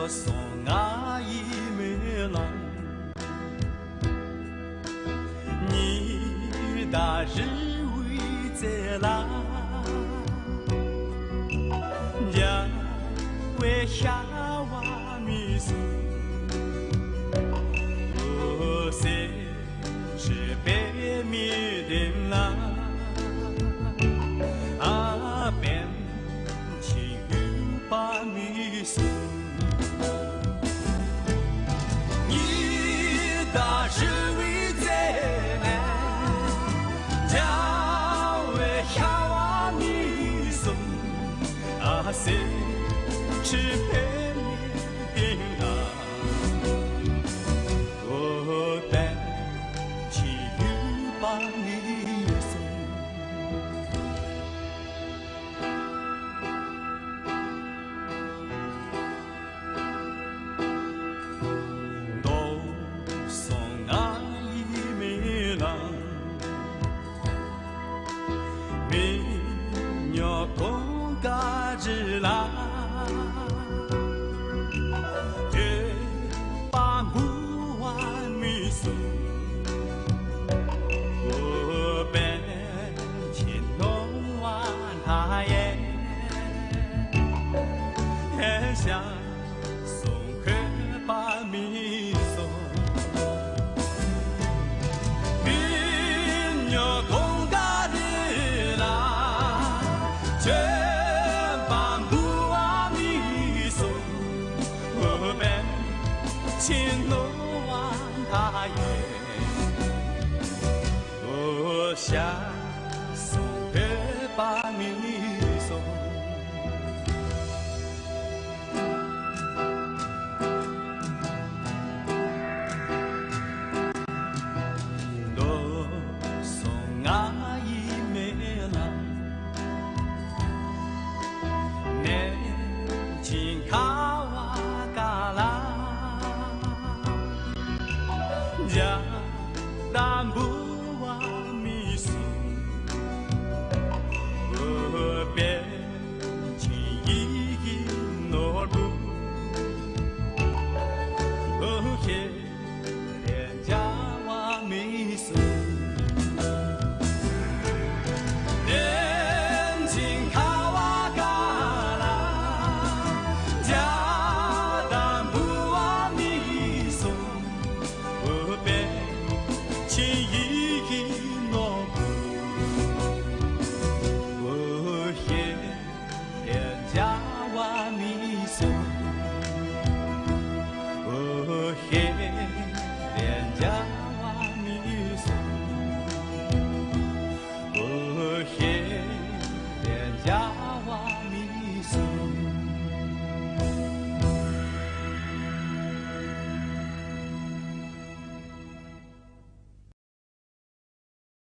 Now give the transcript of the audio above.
送阿姨梅郎，你大日为在啦，家为下瓦米苏，我谁是白米的啦？啊，变情有把米苏。大日为在南，家为下瓦米松，啊谁吃白面饼啊？我伴起有把米松。公家之啦，这把木碗米松，我本天东碗他耶，想送客把米松，民谣公家之啦。这把木瓦米松，我们青罗湾他耶，我想送个把米松。我送阿姨梅郎。金卡瓦嘎拉，家南部。